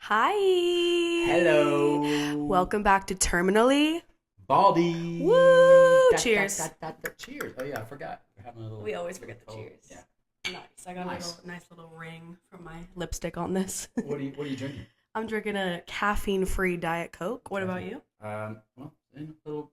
Hi. Hello. Welcome back to Terminally. Baldy. Woo! Cheers. Cheers. Oh, yeah, I forgot. We're having a little. We always forget the cheers. Yeah. Nice. I got Nice. a nice little ring from my lipstick on this. What are you drinking? I'm drinking a caffeine-free Diet Coke. What about you? Well, a little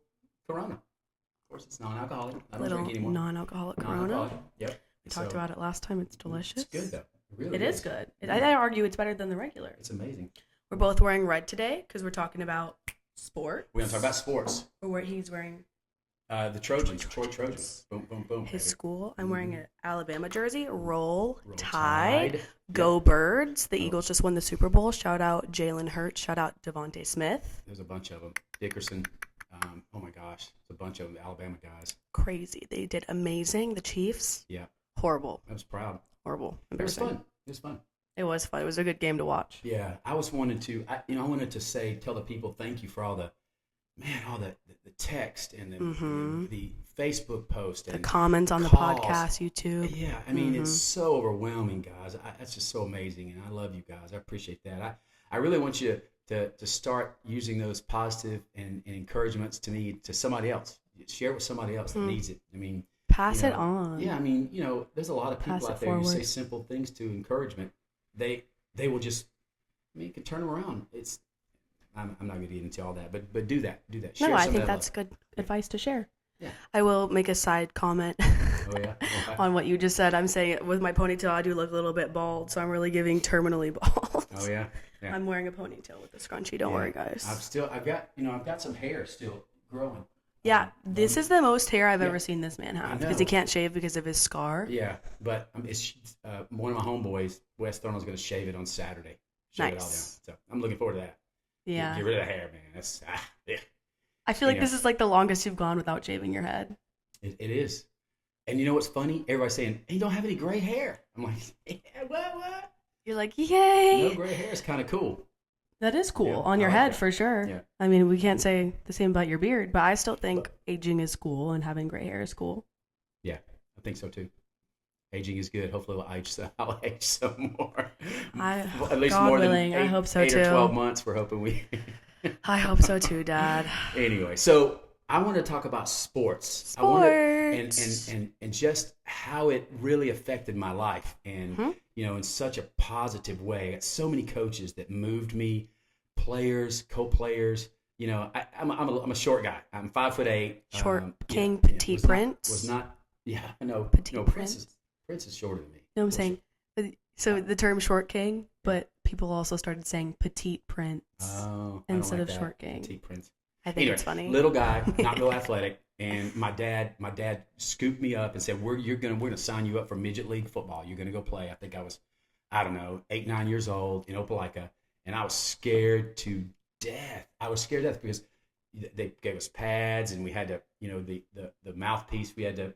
Corona. Of course, it's non-alcoholic. I don't Little drink anymore. non-alcoholic Corona. Non-alcoholic. Yep. We talked about it last time. It's delicious. It's good though. It really It is good. I argue it's better than the regular. It's amazing. We're both wearing red today because we're talking about sports. We're gonna talk about sports. Or he's wearing The Trojans, Troy Trojans. Boom, boom, boom. his baby. school. I'm wearing an Alabama jersey. Roll Roll Tide. Tide. Go Birds. The Eagles just won the Super Bowl. Shout out Jalen Hurts. Shout out Devontae Smith. There's a bunch of them. Dickerson. Oh my gosh, it's a bunch of them, Alabama guys. Crazy. They did amazing. The Chiefs. Yeah, Horrible. I was proud. Horrible. It was Embarrassing. fun. It was fun. It was fun. It was a good game to watch. Yeah, I wanted to tell the people thank you for all the text and the Facebook post and The comments on calls. the podcast, YouTube. Yeah, I mean it's so overwhelming, guys. That's just so amazing, and I love you guys. I appreciate that. I really want you to start using those positive and encouragements to somebody else. Share it with somebody else that needs it. I mean, Pass you it know, on. Yeah, I mean, there's a lot of Pass people it out there who say forward. simple things to encouragement. They will just, you can turn them around. I'm not going to get into all that, but do that. Share No, I some of think that that's love. good advice to share. Yeah. I will make a side comment Oh yeah. Okay. on what you just said. I'm saying with my ponytail, I do look a little bit bald, so I'm really giving terminally bald. Oh yeah. Yeah. I'm wearing a ponytail with a scrunchie. Don't Yeah. worry, guys. I've got some hair still growing. Yeah, this is the most hair I've Yeah. ever seen this man I have know. because he can't shave because of his scar. Yeah, but it's one of my homeboys, Wes Thornell's going to shave it on Saturday. Shave it all down. Nice. So I'm looking forward to that. Yeah. Get rid of the hair, man. That's yeah. I feel like Yeah. this is like the longest you've gone without shaving your head. It is. And you know what's funny? Everybody's saying, hey, you don't have any gray hair. I'm like, yeah, what? You're like, yay! No gray hair is kind of cool. That is cool Yeah, on I your like head that. for sure. Yeah. I mean, we can't say the same about your beard, but I still think aging is cool and having gray hair is cool. Yeah, I think so too. Aging is good. Hopefully, I'll age some more. At least God more willing, than I hope so eight or too. 12 months. We're hoping we. I hope so too, Dad. Anyway, so I want to talk about sports. I want to, and just how it really affected my life, and in such a positive way. So many coaches that moved me, players, co-players. I'm a short guy. I'm 5'8". Short king, yeah, petite prince. Was not. Yeah, no. Petite no, prince. Prince is shorter than me. You know what I'm saying? So the term short king, but people also started saying petite prince Oh, I don't instead like of that. short king. Petite Prince. I think Anyway, it's funny. little guy, not real athletic, and my dad scooped me up and said, "We're gonna sign you up for midget league football. You're gonna go play." I think I was, 8, 9 years old in Opelika, and I was scared to death. Because they gave us pads, and we had to, the mouthpiece we had to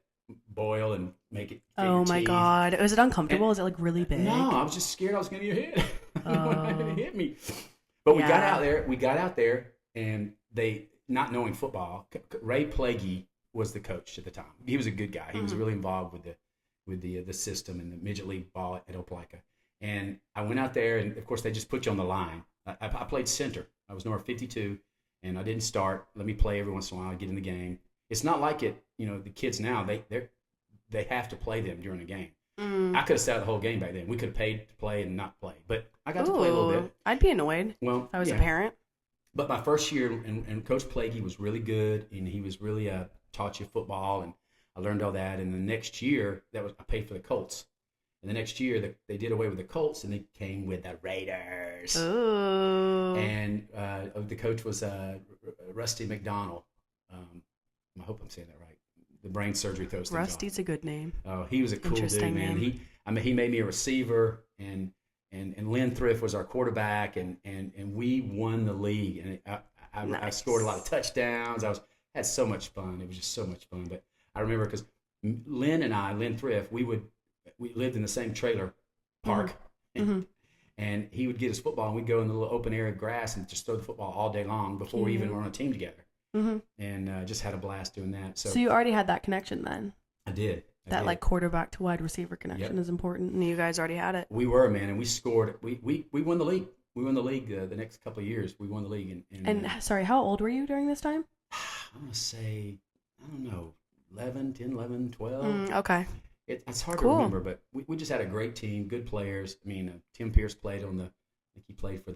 boil and make it. fit Oh your my teeth. God. Was it uncomfortable? Is it like really big? No, I was just scared I was gonna get hit. Oh. It hit me. But we got Yeah. out there, and they, not knowing football, Ray Plaguey was the coach at the time. He was a good guy. He was really involved with the system and the midget league ball at Opelika. And I went out there, and of course they just put you on the line. I played center. I was number 52, and I didn't start. Let me play every once in a while. I get in the game. It's not like it. The kids now they have to play them during a game. I could have sat the whole game back then. We could have paid to play and not play, but I got to play a little bit. I'd be annoyed Well, if I was yeah. a parent. But my first year, and Coach Plaguey was really good, and he was really taught you football, and I learned all that. And the next year, I paid for the Colts. And the next year, they did away with the Colts, and they came with the Raiders. Ooh. And the coach was Rusty McDonald. I hope I'm saying that right. The brain surgery throws things off. Rusty's a good name. Oh, he was a cool dude, Interesting man. name. He made me a receiver, and Lynn Thrift was our quarterback, and we won the league. And I Nice. scored a lot of touchdowns. Had so much fun. It was just so much fun. But I remember because Lynn Thrift, we lived in the same trailer park, and he would get his football, and we'd go in the little open area grass and just throw the football all day long before we even were on a team together. And just had a blast doing that. So you already had that connection then. I did. That like quarterback to wide receiver connection is important, and you guys already had it. We were, man, and we scored. We won the league. we won the league the next couple of years. We won the league. And sorry, how old were you during this time? I'm going to say, I don't know, 10, 11, 12. Okay. It's hard Cool. to remember, but we just had a great team, good players. I mean, Tim Pierce played I think he played for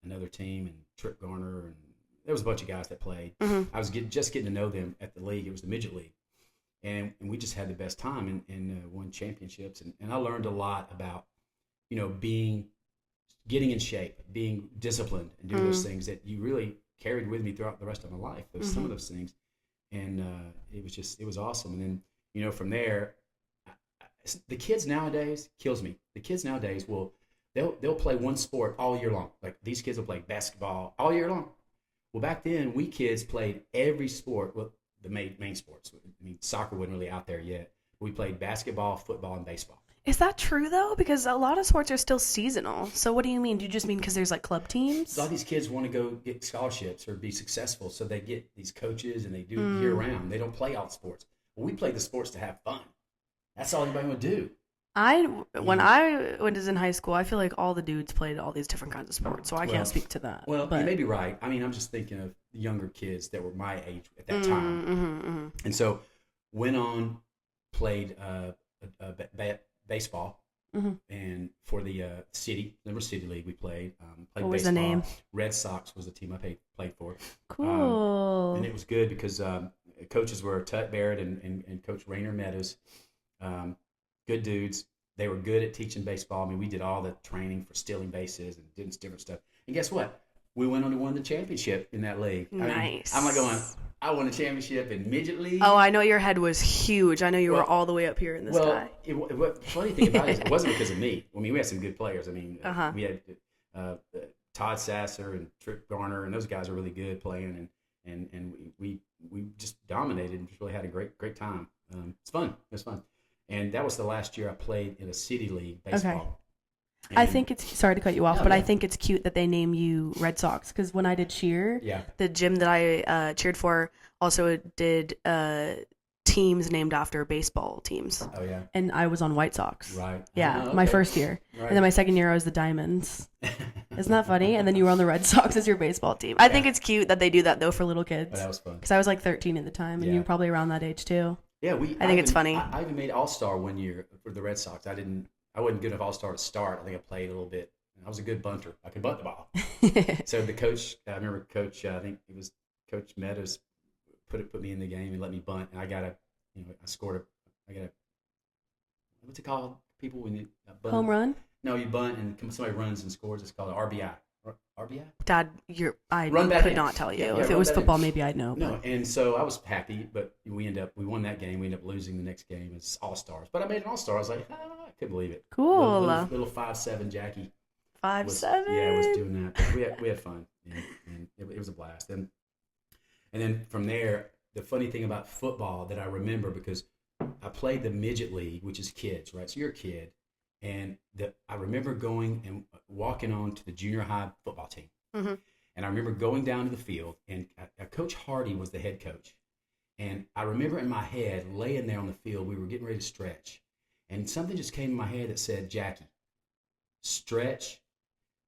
another team, and Trip Garner, and there was a bunch of guys that played. I was just getting to know them at the league. It was the midget league. And we just had the best time and won championships. And I learned a lot about, getting in shape, being disciplined, and doing those things that you really carried with me throughout the rest of my life. Some of those things. And it was awesome. And then, from there, the kids nowadays kills me. The kids nowadays they'll play one sport all year long. Like these kids will play basketball all year long. Well, back then we kids played every sport. Well, the main sports. I mean, soccer wasn't really out there yet. We played basketball, football, and baseball. Is that true though? Because a lot of sports are still seasonal. So what do you mean? Do you just mean because there's like club teams? A lot of these kids want to go get scholarships or be successful, so they get these coaches and they do it year round. They don't play all the sports. Well, we play the sports to have fun. That's all anybody would do. When I was in high school, I feel like all the dudes played all these different kinds of sports, so I can't speak to that. Well, you may be right. I mean, I'm just thinking of younger kids that were my age at that time. And so went on, played baseball, and for the Denver City League we played. Played what was baseball. the name? Red Sox was the team I played for. Cool. And it was good because coaches were Tut Barrett and Coach Rainer Meadows. Good dudes. They were good at teaching baseball. I mean, we did all the training for stealing bases and doing different stuff. And guess what? We went on to win the championship in that league. Nice. I'm like going, I won a championship in midget league. Oh, I know your head was huge. I know you were all the way up here in the sky. The funny thing about it is it wasn't because of me. I mean, we had some good players. I mean, we had Todd Sasser and Trip Garner, and those guys are really good playing, and we just dominated and just really had a great time. It's fun. It was fun. And that was the last year I played in a city league baseball. Okay. I think it's sorry to cut you off, but I think it's cute that they name you Red Sox because when I did cheer, the gym that I cheered for also did teams named after baseball teams. Oh yeah. And I was on White Sox. Right. Yeah, okay. my first year, and then my second year I was the Diamonds. Isn't that funny? And then you were on the Red Sox as your baseball team. I think it's cute that they do that though for little kids. But that was fun because I was like 13 at the time, and you were probably around that age too. Yeah, I think it's funny. I even made All-Star one year for the Red Sox. I wasn't good enough All-Star to start. I think I played a little bit. I was a good bunter. I could bunt the ball. So the coach, I remember Coach, I think it was Coach Meadows, put me in the game and let me bunt, and I got what's it called? People when you bunt? Home run? No, you bunt and somebody runs and scores. It's called an RBI. RBI? Dad, I Run back could in. not tell you. Yeah, if it run was back football, in. maybe I'd know. No, and so I was happy, but we won that game. We ended up losing the next game. It's All-Stars. But I made an All-Star. I was like, I couldn't believe it. Cool. Little 5'7" Jackie. 5'7"? Yeah, was doing that. We had fun. And it was a blast. And then from there, the funny thing about football that I remember, because I played the midget league, which is kids, right? So you're a kid. And I remember going and walking on to the junior high football team. Mm-hmm. And I remember going down to the field, and Coach Hardy was the head coach. And I remember in my head, laying there on the field, we were getting ready to stretch. And something just came in my head that said, Jackie, stretch,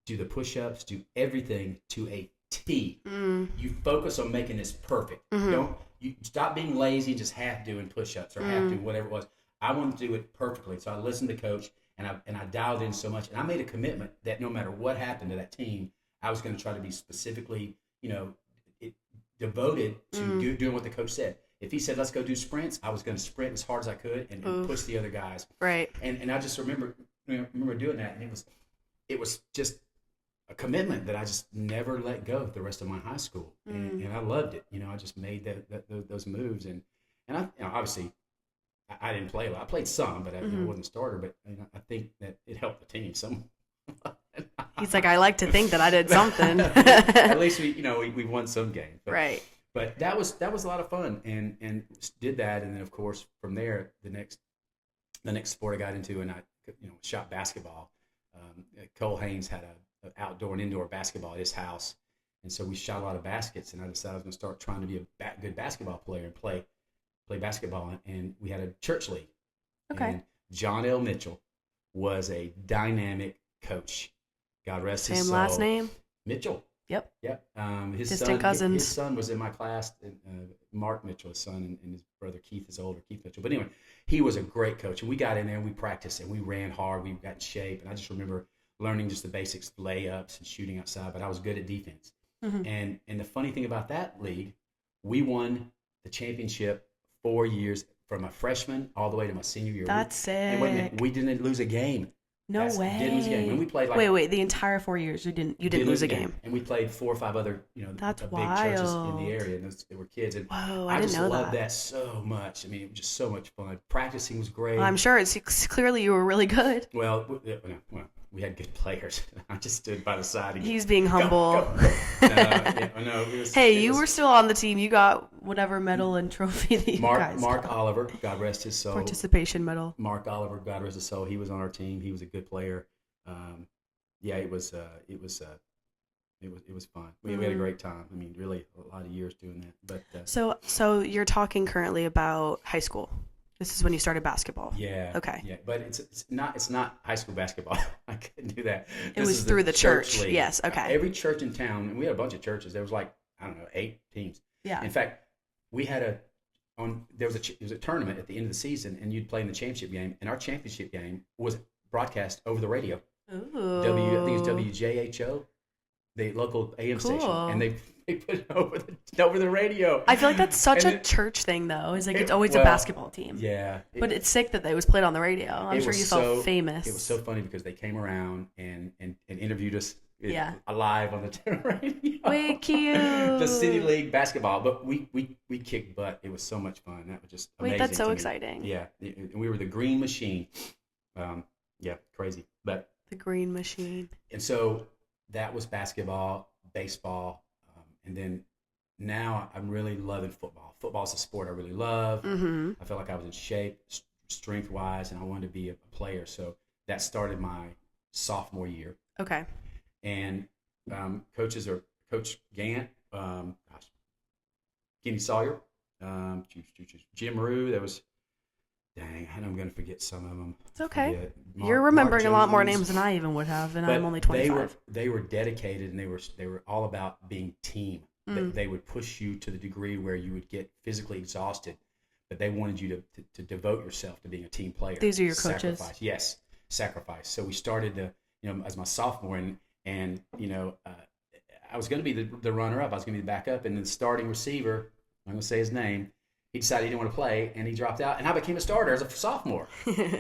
do the push-ups, do everything to a T. You focus on making this perfect. You stop being lazy, just half doing push-ups or half doing whatever it was. I wanted to do it perfectly. So I listened to Coach, and I dialed in so much. And I made a commitment that no matter what happened to that team, I was going to try to be specifically, devoted to doing what the coach said. If he said, let's go do sprints, I was going to sprint as hard as I could and push the other guys. Right. And I just remember doing that. And it was just a commitment that I just never let go the rest of my high school. And I loved it. I just made those moves. And I obviously, I didn't play a lot. I played some, but I wasn't a starter. But I think that it helped the team some. He's like, I like to think that I did something. At least we won some games. Right. But that was a lot of fun, and did that, and then of course from there the next sport I got into, and I shot basketball. Cole Haynes had an outdoor and indoor basketball at his house, and so we shot a lot of baskets. And I decided I was going to start trying to be a good basketball player and play basketball. And we had a church league. Okay. And John L. Mitchell was a dynamic coach. God rest his Same soul. last name. Mitchell. Yep. Yep. His Distant cousins. His son was in my class. Mark Mitchell, his son, and his brother Keith is older. Keith Mitchell. But anyway, he was a great coach, and we got in there and we practiced and we ran hard. We got in shape, and I just remember learning just the basics, layups and shooting outside. But I was good at defense. And the funny thing about that league, we won the championship 4 years from a freshman all the way to my senior year. That's sick. And wait a minute, we didn't lose a game. No way. Didn't lose a game. When we played wait, the entire 4 years you didn't lose a game. And we played 4 or 5 other, That's big wild. churches in the area, and they were kids. And whoa, I didn't know that. just loved that so much. I mean, it was just so much fun. Practicing was great. Well, I'm sure it's clearly you were really good. Well, we had good players. I just stood by the side. He's being humble. No, you were still on the team. You got whatever medal and trophy that you guys Mark got. Oliver, God rest his soul. Participation medal. Mark Oliver, God rest his soul. He was on our team. He was a good player. It was fun. We had a great time. I mean, really a lot of years doing that. But so you're talking currently about high school. This is when you started basketball. Yeah. Okay. Yeah, but it's not high school basketball. I couldn't do that. It was through the church. League. Yes. Okay. Every church in town, and we had a bunch of churches. There was 8 teams. Yeah. In fact, we had it was a tournament at the end of the season, and you'd play in the championship game, and our championship game was broadcast over the radio. Ooh. I think it's WJHO, the local AM station, and they put it over the radio. I feel like that's such a church thing, though. It's always a basketball team. Yeah, but it's sick that it was played on the radio. I'm sure you felt famous. It was so funny because they came around and interviewed us live on the radio. Wait, cute. The City League basketball, but we kicked butt. It was so much fun. That was just amazing. Wait, that's so exciting. Yeah, and we were the Green Machine. Crazy, but. The Green Machine. And so that was basketball, baseball, and then now I'm really loving football. Football is a sport I really love. Mm-hmm. I felt like I was in shape, strength-wise, and I wanted to be a player. So that started my sophomore year. Okay. And coaches are Coach Gant, Kenny Sawyer, Jim Rue. There was. Dang, and I'm going to forget some of them. It's okay. You're remembering a lot more names than I even would have, and I'm only 25. They were dedicated, and they were all about being team. They would push you to the degree where you would get physically exhausted, but they wanted you to devote yourself to being a team player. These are your coaches? Sacrifice. Yes, sacrifice. So we started as my sophomore, and I was going to be the runner-up. I was going to be the backup, and the starting receiver, I'm going to say his name, he decided he didn't want to play, and he dropped out, and I became a starter as a sophomore.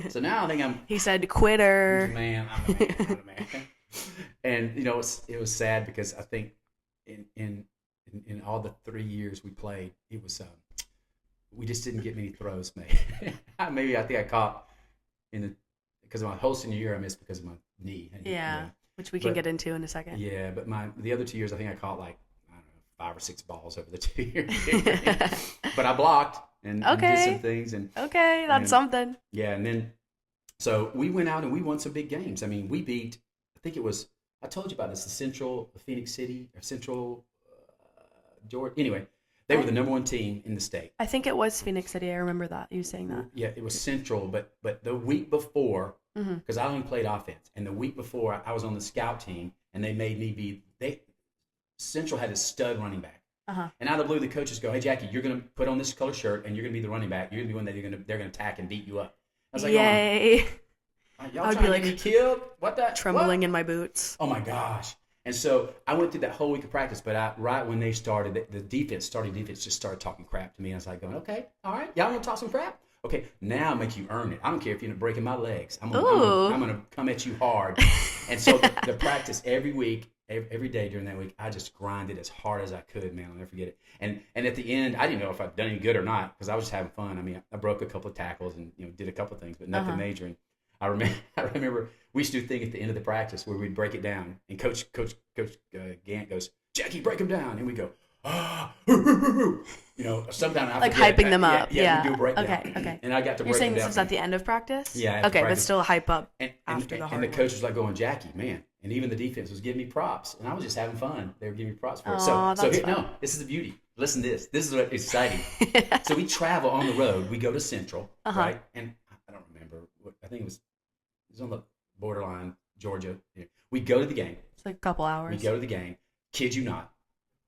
So now I think He said, "Quitter." I'm a man. And it was sad because I think in all the 3 years we played, it was we just didn't get many throws made. Maybe I think I caught because of my whole senior year I missed because of my knee. Which we can get into in a second. Yeah, but the other 2 years I think I caught 5 or 6 balls over the 2 years. But I blocked and did some things. That's something. Yeah, and then so we went out and we won some big games. I mean, we beat, I think it was, I told you about this, the Phoenix City, or Central Georgia. Anyway, they were the number 1 team in the state. I think it was Phoenix City. I remember that, you saying that. Yeah, it was Central, but the week before, because I only played offense, and the week before I was on the scout team, and they made me Central had a stud running back. And out of the blue, the coaches go, "Hey, Jackie, you're going to put on this color shirt, and you're going to be the running back. You're going to be one that they're going to attack and beat you up." I was like, "Yay!" Y'all trying to get me killed? What the? Trembling in my boots. Oh my gosh! And so I went through that whole week of practice, but right when they started, the starting defense just started talking crap to me. I was like, going, "Okay, all right, y'all want to talk some crap? Okay, now I make you earn it. I don't care if you're breaking my legs. I'm going to come at you hard." And so the practice every week. Every day during that week, I just grinded as hard as I could, man. I'll never forget it. And at the end, I didn't know if I'd done any good or not because I was just having fun. I mean, I broke a couple of tackles and did a couple of things, but nothing major. And I remember we used to do a thing at the end of the practice where we'd break it down, and Coach Gant goes, "Jackie, break them down," and we go, "Ah, sometimes I forget, hyping them up. Yeah, we do a breakdown. Okay. And I got to break them down. You're saying this is at the end of practice? Yeah. Okay, but still a hype up after the hard. And the coach was like going, "Jackie, man." And even the defense was giving me props, and I was just having fun. They were giving me props for it. So this is the beauty. Listen to this. This is what is exciting. So we travel on the road. We go to Central, right? And I don't remember. I think it was on the borderline, Georgia. We go to the game. It's like a couple hours. We go to the game. Kid you not.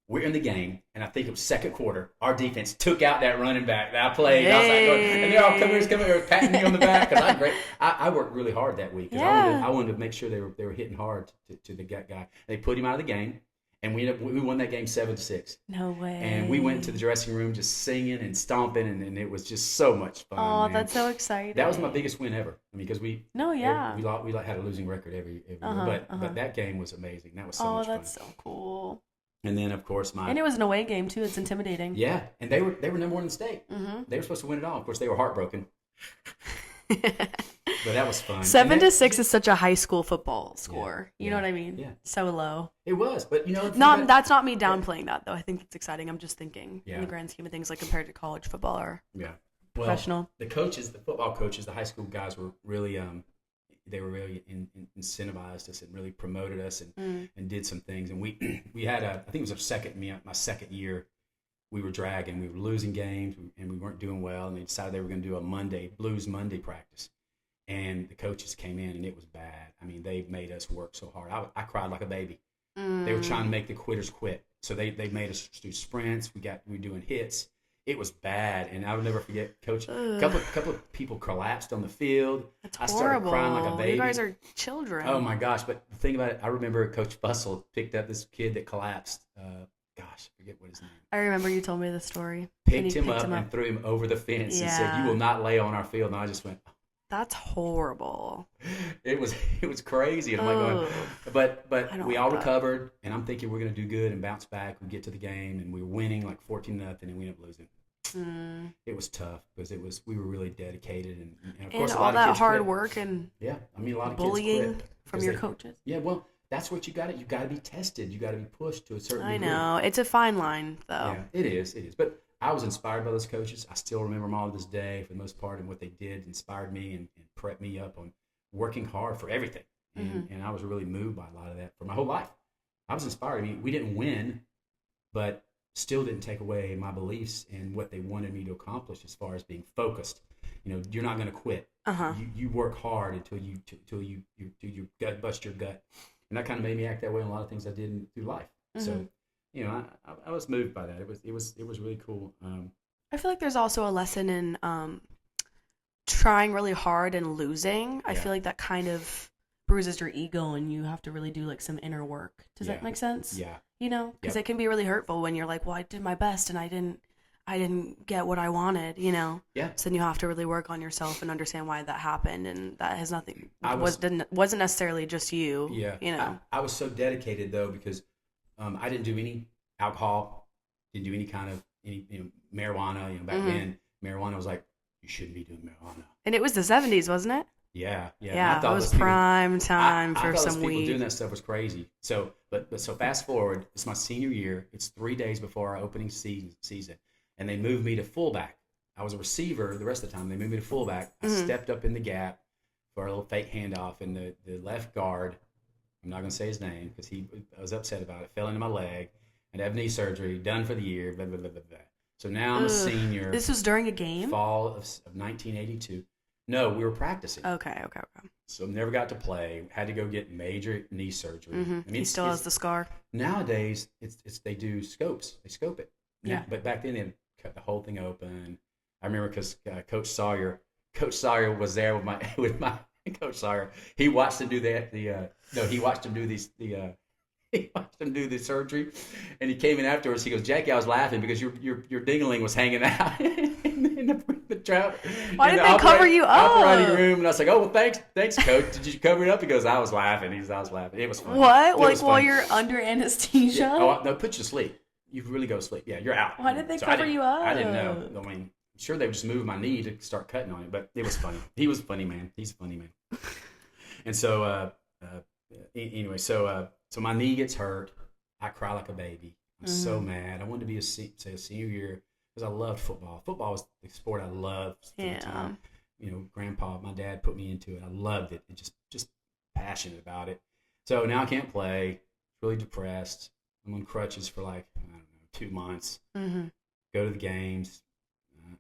We're in the game, and I think it was second quarter. Our defense took out that running back that I played. I was like, and they're all coming here, patting me on the back because I'm great. I worked really hard that week because I wanted to make sure they were hitting hard to the guy. They put him out of the game, and we won that game 7-6. No way. And we went to the dressing room just singing and stomping, and it was just so much fun. Oh, man. that's so exciting. That was my biggest win ever. I mean, because we had a losing record every year, but that game was amazing. That was so much fun. Oh, that's so cool. And then, of course, and it was an away game too. It's intimidating. Yeah, and they were number one in the state. Mm-hmm. They were supposed to win it all. Of course, they were heartbroken. But that was fun. 7-6 is such a high school football score. You know what I mean? Yeah. So low. It was, but that's not me downplaying that though. I think it's exciting. I'm just thinking in the grand scheme of things, like compared to college football or professional. The football coaches, the high school guys were really they were really incentivized us and really promoted us and did some things. And we had I think it was my second year, we were dragging. We were losing games and we weren't doing well. And they decided they were going to do a Blues Monday practice. And the coaches came in and it was bad. I mean, they made us work so hard. I cried like a baby. They were trying to make the quitters quit. So they made us do sprints. We were doing hits. It was bad, and I will never forget, Coach. A couple of people collapsed on the field. That's horrible. I started crying like a baby. You guys are children. Oh my gosh! But the thing about it, I remember Coach Fussell picked up this kid that collapsed. I forget what his name. I remember you told me the story. Picked him up and threw him over the fence and said, "You will not lay on our field." And I just went, "That's horrible." It was crazy, and I'm like, but we all recovered, and I'm thinking we're gonna do good and bounce back. We get to the game, and we were winning like 14-0, and we ended up losing. It was tough because we were really dedicated, and of course, a lot of kids hard quit. work and a lot of bullying kids quit from your coaches. Yeah, well, that's what you got to be tested. You got to be pushed to a certain degree. I know it's a fine line, though. Yeah, it is. But I was inspired by those coaches. I still remember them all to this day for the most part, and what they did inspired me and prepped me up on working hard for everything. And I was really moved by a lot of that for my whole life. I was inspired. I mean, we didn't win, but still didn't take away my beliefs and what they wanted me to accomplish as far as being focused. You know, you're not going to quit. You work hard until you gut bust your gut, and that kind of made me act that way in a lot of things I did through life. So, you know, I was moved by that. It was really cool. I feel like there's also a lesson in trying really hard and losing. I feel like that kind of bruises your ego, and you have to really do like some inner work. Does that make sense? Yeah. You know, because it can be really hurtful when you're like, well, I did my best and I didn't get what I wanted, you know? Yeah. So then you have to really work on yourself and understand why that happened, and that has nothing, wasn't necessarily just you. Yeah. You know? I was so dedicated though, because I didn't do any alcohol, didn't do any kind of marijuana. You know, back then marijuana was like, you shouldn't be doing marijuana. And it was the 70s, wasn't it? Yeah. Yeah, it was prime time for some weed. People doing that stuff was crazy. So, so fast forward, it's my senior year. It's 3 days before our opening season, and they moved me to fullback. I was a receiver the rest of the time. They moved me to fullback. I stepped up in the gap for a little fake handoff, and the left guard, I'm not going to say his name because I was upset about it, fell into my leg. I'd have knee surgery, done for the year, blah, blah, blah, blah, blah. So now I'm a senior. This was during a game? Fall of 1982. No, we were practicing. Okay. So never got to play. Had to go get major knee surgery. I mean, he still has the scar. Nowadays, they do scopes. They scope it. Yeah. But back then, they cut the whole thing open. I remember because Coach Sawyer was there with my Coach Sawyer. He watched him do he watched him do the surgery, and he came in afterwards. He goes, "Jackie, I was laughing because your dingling was hanging out in the trap. Why did they cover you up? Operating room." And I was like, "Oh, well, thanks, Coach. Did you cover it up?" He goes, "I was laughing." I was laughing. It was funny. What? Like while you're under anesthesia? Yeah. Oh no, put you to sleep. You really go to sleep. Yeah, you're out. Why did they cover you up? I didn't know. I mean, I'm sure they would just move my knee to start cutting on it, but it was funny. He was funny, man. He's a funny man. And so, anyway, so my knee gets hurt. I cry like a baby. I'm so mad. I wanted to be a senior year because I loved football. Football was the sport I loved. At the time. You know, my dad put me into it. I loved it. And just passionate about it. So now I can't play. Really depressed. I'm on crutches for like, I don't know, 2 months. Go to the games.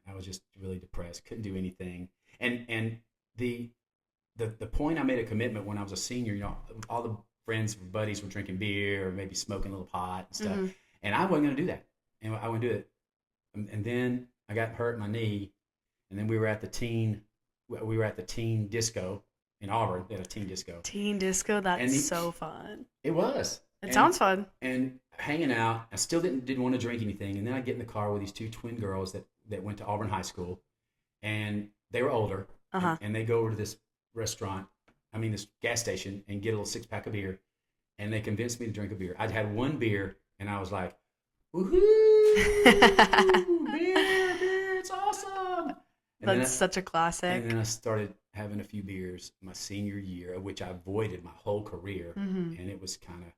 I was just really depressed. Couldn't do anything. And the point I made a commitment when I was a senior, you know, all the friends, buddies were drinking beer or maybe smoking a little pot and stuff. And I wasn't going to do that. And I wouldn't do it. And then I got hurt in my knee. And then we were at the teen disco in Auburn. They had a teen disco. Teen disco, that's so fun. It was. It sounds fun. And hanging out, I still didn't want to drink anything. And then I get in the car with these two twin girls that went to Auburn High School. And they were older. And they go over to this this gas station, and get a little 6-pack of beer. And they convinced me to drink a beer. I'd had one beer, and I was like, woohoo, beer, it's awesome. That's such a classic. And then I started having a few beers my senior year, which I avoided my whole career. And it was kind of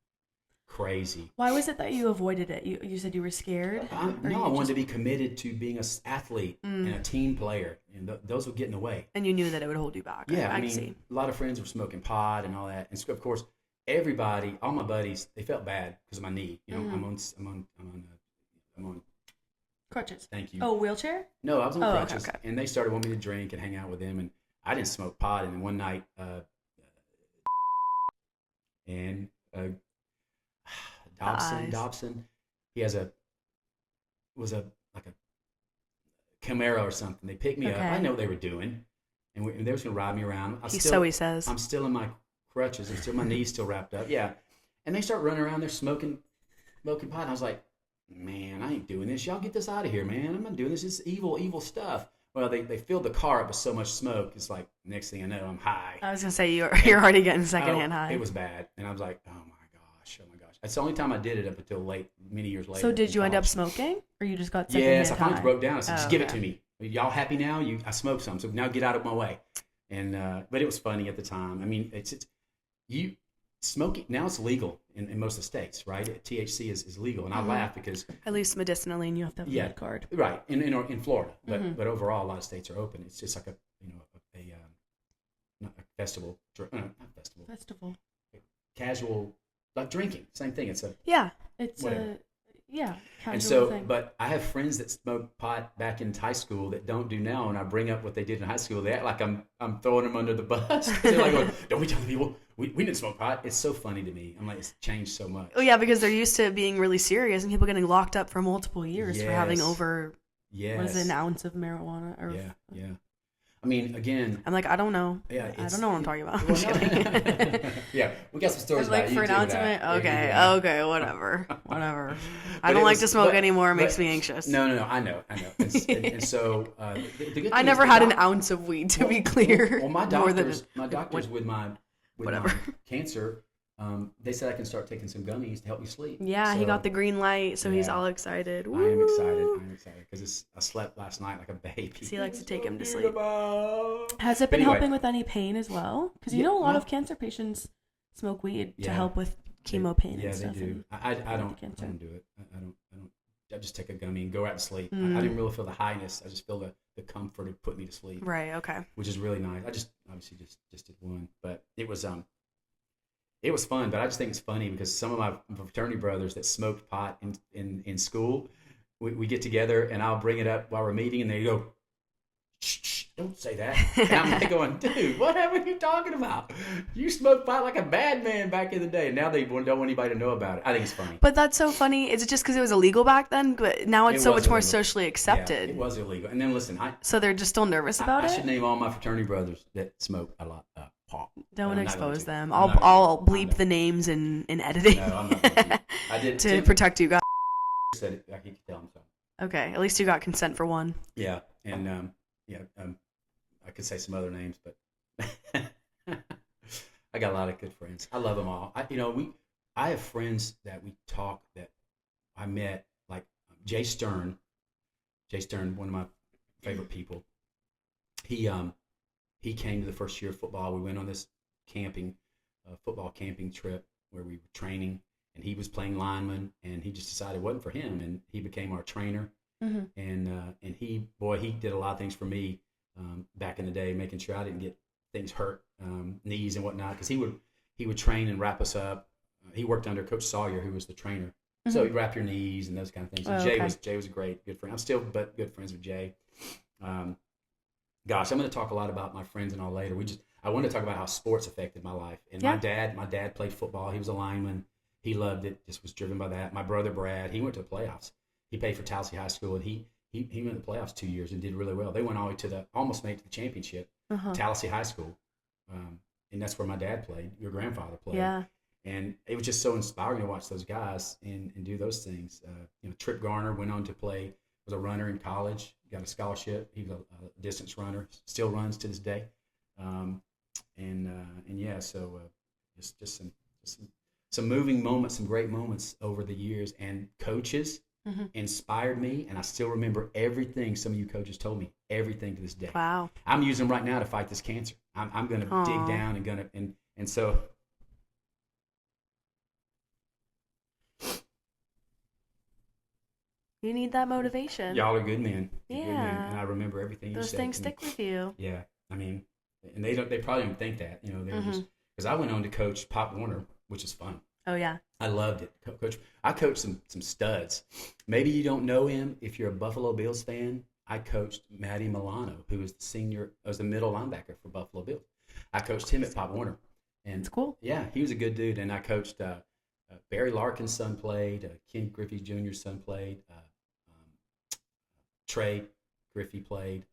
crazy. Why was it that you avoided it? You said you were scared? I wanted to be committed to being an athlete and a team player. And those would get in the way. And you knew that it would hold you back. Yeah, I mean, a lot of friends were smoking pot and all that. And so, of course, everybody, all my buddies, they felt bad because of my knee. You know, I'm on crutches. Thank you. Oh, wheelchair? No, I was on crutches. Okay. And they started wanting me to drink and hang out with them. And I didn't smoke pot. And then one night, Dobson, he has was a Camaro or something. They picked me up. I know what they were doing. And they were going to ride me around. He says. I'm still in my crutches. And still my knee's still wrapped up. Yeah. And they start running around there smoking pot. And I was like, man, I ain't doing this. Y'all get this out of here, man. I'm not doing this. It's evil, evil stuff. Well, they filled the car up with so much smoke. It's like, next thing I know, I'm high. I was going to say, you're already getting secondhand high. It was bad. And I was like, oh my gosh. That's the only time I did it up until many years later. So did you end up smoking? Or you just got secondhand high? Yes, I finally broke down. I said, just give it to me. Y'all happy now? I smoked some, so now get out of my way. And but it was funny at the time. I mean, you smoking now, it's legal in most of the states, right? THC is legal, and I laugh because at least medicinally, and you have to have a med card, right? In Florida, but overall, a lot of states are open. It's just like not a festival, casual, like drinking, same thing. It's whatever. And so, thing. But I have friends that smoked pot back in high school that don't do now, and I bring up what they did in high school. They act like I'm throwing them under the bus. They're like, don't we tell the people we didn't smoke pot? It's so funny to me. I'm like, it's changed so much. Oh yeah, because they're used to being really serious, and people getting locked up for multiple years for having over what is it, an ounce of marijuana? Or, yeah. I mean, again, I'm like, I don't know. Yeah, I don't know what I'm talking about. Yeah, we got some stories about you for an ounce of it. Okay, whatever. I don't like to smoke anymore. It makes me anxious. No, I know. And so the good thing I never had an ounce of weed, to be clear. Well, my doctors with my cancer, they said I can start taking some gummies to help me sleep. Yeah, so, he got the green light, so he's all excited. Woo! I am excited because I slept last night like a baby. So he likes to take him to sleep. Has it been helping with any pain as well? Because you know a lot of cancer patients smoke weed to help with chemo pain. Yeah, and stuff. They do. I don't do it. I don't. I just take a gummy and go out to sleep. I didn't really feel the highness. I just feel the comfort of putting me to sleep. Right. Okay. Which is really nice. I just obviously just did one, but it was fun. But I just think it's funny because some of my fraternity brothers that smoked pot in school, we get together and I'll bring it up while we're meeting, and they go, shh, don't say that. And I'm like going, dude, what are you talking about? You smoked pot like a bad man back in the day. Now they don't want anybody to know about it. I think it's funny. But that's so funny. Is it just because it was illegal back then? But now it's so much more socially accepted. Yeah, it was illegal. And then listen, so they're just still nervous about it? I should name all my fraternity brothers that smoke a lot of pot. Don't expose them. I'll bleep the names in editing. No, I'm not. I did to protect you guys. Said it, I could tell them so. Okay, at least you got consent for one. Yeah, and I could say some other names, but I got a lot of good friends. I love them all. I have friends that we talk that I met, like Jay Stern. Jay Stern, one of my favorite people. He came to the first year of football. We went on this football camping trip where we were training, and he was playing lineman, and he just decided it wasn't for him, and he became our trainer. Mm-hmm. And he did a lot of things for me back in the day, making sure I didn't get things hurt, knees and whatnot, because he would train and wrap us up. He worked under Coach Sawyer, who was the trainer, mm-hmm. So he'd wrap your knees and those kind of things. And Jay was a good friend. I'm still good friends with Jay. Gosh, I'm going to talk a lot about my friends and all later. I want to talk about how sports affected my life. And my dad played football. He was a lineman. He loved it. Just was driven by that. My brother Brad, he went to the playoffs. He played for Tallahassee High School, and he went to the playoffs 2 years and did really well. They went all the way to almost made it to the championship. Tallahassee High School, and that's where my dad played. Your grandfather played. Yeah. And it was just so inspiring to watch those guys and do those things. Trip Garner went on to play, was a runner in college, got a scholarship. He was a distance runner, still runs to this day. So just some moving moments, some great moments over the years. And coaches inspired me, and I still remember everything some of you coaches told me, everything to this day. Wow. I'm using them right now to fight this cancer. I'm going to dig down and so. You need that motivation. Y'all are good men. Yeah. Good men. And I remember everything you said. Those things stick with you. Yeah. I mean, and they probably don't think that, they're just, because I went on to coach Pop Warner, which is fun. Oh yeah. I loved it. I coached some studs. Maybe you don't know him if you're a Buffalo Bills fan. I coached Matty Milano, who was the middle linebacker for Buffalo Bills. I coached him at Pop Warner. And it's cool. Yeah, he was a good dude. And I coached Barry Larkin's son played, Ken Griffey Jr.'s son played, Trey Griffey played.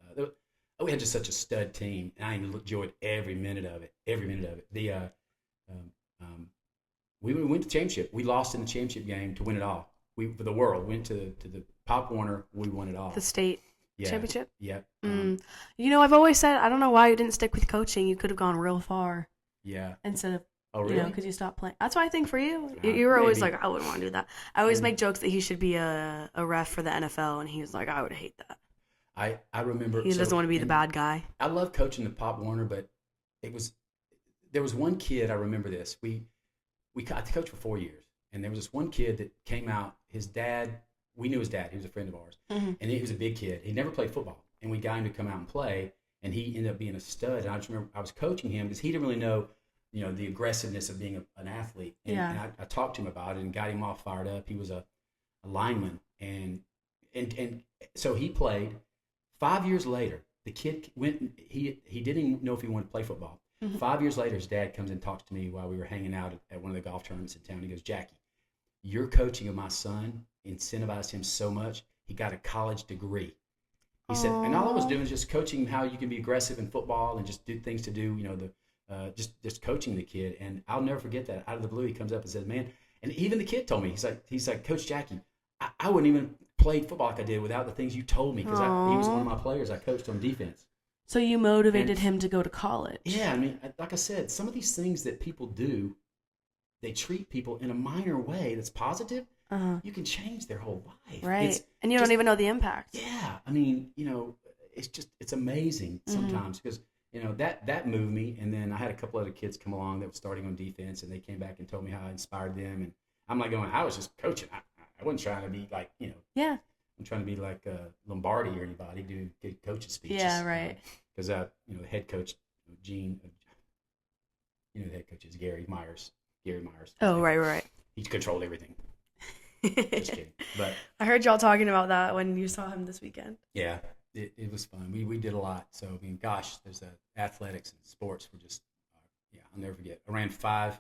We had just such a stud team, and I enjoyed every minute of it. We went to the championship. We lost in the championship game to win it all. For the world, went to the Pop Warner. We won it all. The state championship. Yeah. I've always said, I don't know why you didn't stick with coaching. You could have gone real far. Yeah. Instead of. Oh, really? Because you stopped playing. That's why I think for you, you were always like, I wouldn't want to do that. I always make jokes that he should be a ref for the NFL, and he was like, I would hate that. I remember. He doesn't want to be the bad guy. I love coaching the Pop Warner, but there was one kid, I remember this. I coached for 4 years, and there was this one kid that came out. His dad, we knew his dad. He was a friend of ours, and he was a big kid. He never played football, and we got him to come out and play, and he ended up being a stud. And I just remember I was coaching him because he didn't really know, the aggressiveness of being an athlete. And I talked to him about it and got him all fired up. He was a lineman, and so he played. 5 years later, the kid went. He didn't even know if he wanted to play football. 5 years later, his dad comes and talks to me while we were hanging out at one of the golf tournaments in town. He goes, Jackie, your coaching of my son incentivized him so much. He got a college degree. He said, and all I was doing was just coaching how you can be aggressive in football and just do things to do, just coaching the kid. And I'll never forget that. Out of the blue, he comes up and says, man, and even the kid told me, he's like, Coach Jackie, I wouldn't even played football like I did without the things you told me, because he was one of my players I coached on defense. So you motivated him to go to college. Yeah, I mean, like I said, some of these things that people do, they treat people in a minor way that's positive. You can change their whole life. Right. And you don't even know the impact. Yeah. I mean, it's amazing sometimes because, that moved me. And then I had a couple other kids come along that were starting on defense, and they came back and told me how I inspired them. And I'm like going, I was just coaching. I wasn't trying to be like, Yeah. I'm trying to be like Lombardi or anybody, do good coaching speeches. Yeah, right. Because the head coach, Gene, the head coach is Gary Myers. Oh, right. He controlled everything. Just kidding. But I heard y'all talking about that when you saw him this weekend. Yeah, it was fun. We did a lot. So I mean, gosh, there's athletics and sports were just I'll never forget. I ran 4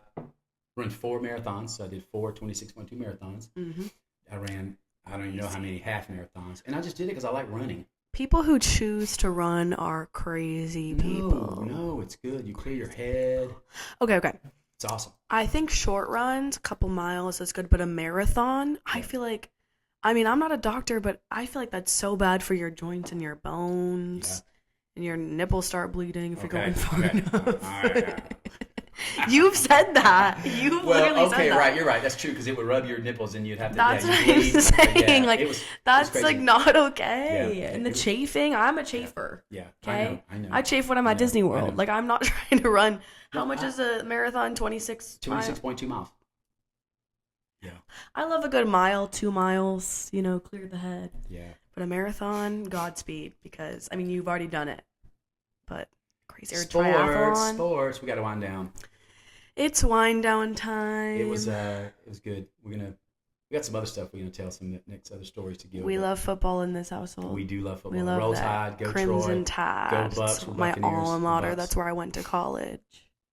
marathons. So I did 4 26.2 marathons. I ran I don't even know how many half marathons, and I just did it because I like running. People who choose to run are crazy people. No, it's good. You clear your head. Okay. It's awesome. I think short runs, a couple miles is good, but a marathon, I feel like, I'm not a doctor, but I feel like that's so bad for your joints and your bones, and your nipples start bleeding if you're going far enough. You've said that. You've literally said that. Right. You're right. That's true because it would rub your nipples and you'd have to. That's what I'm saying. That's like not okay. Yeah. And the chafing. I'm a chafer. Yeah. Okay. I know. I chafe when I'm at Disney World. Like I'm not trying to run. How much is a marathon? 26.2 miles. Yeah. I love a good mile, 2 miles. Clear the head. Yeah. But a marathon, Godspeed, because you've already done it. But. Sports. We got to wind down. It's wind down time. It was good. We're gonna We got some other stuff we're gonna tell, some next other stories to give. We love football in this household. We do love football. We love Roll that. Tide, go Crimson Troy, Tide. go Bucks. It's my Buccaneers, alma mater. Bucks. That's where I went to college.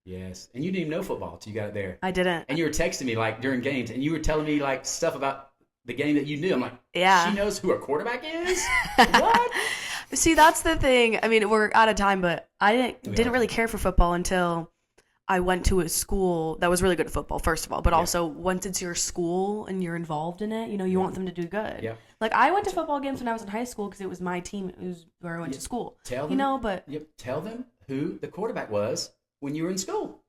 Yes, and you didn't even know football till you got it there. I didn't. And you were texting me like during games, and you were telling me like stuff about the game that you knew. I'm like, yeah, she knows who her quarterback is. What? See, that's the thing. I mean, we're out of time, but I didn't really care for football until I went to a school that was really good at football, first of all. But also, once it's your school and you're involved in it, you want them to do good. Yeah. Like, I went to football games when I was in high school because it was my team. It was where I went to school. Tell them, tell them who who the quarterback was when you were in school.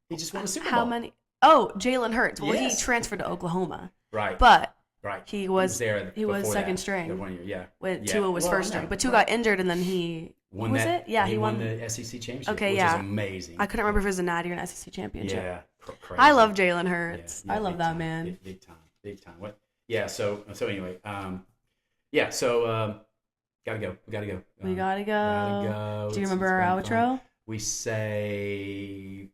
He just won a Super Bowl. How many? Oh, Jalen Hurts. Well, Yes. he transferred to Oklahoma. Right. But he was there. He was second that, string. 1 year, yeah. When Tua was first string, but Tua got injured and then he won was that. it? Yeah, he won the SEC championship. Okay, which yeah, is amazing. I couldn't remember if it was a Natty or an SEC championship. Yeah, crazy. I love Jalen Hurts. Yeah, I love that time, man. Big time. What? Yeah. So anyway, gotta go. We gotta go. We gotta go. Do you remember our outro? Fun. We say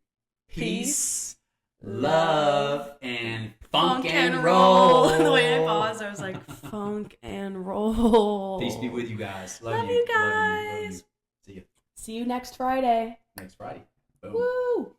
peace, love, and funk and roll. The way I paused, I was like, funk and roll. Peace be with you guys. Love you guys. Love you. See you. See you next Friday. Next Friday. Boom. Woo!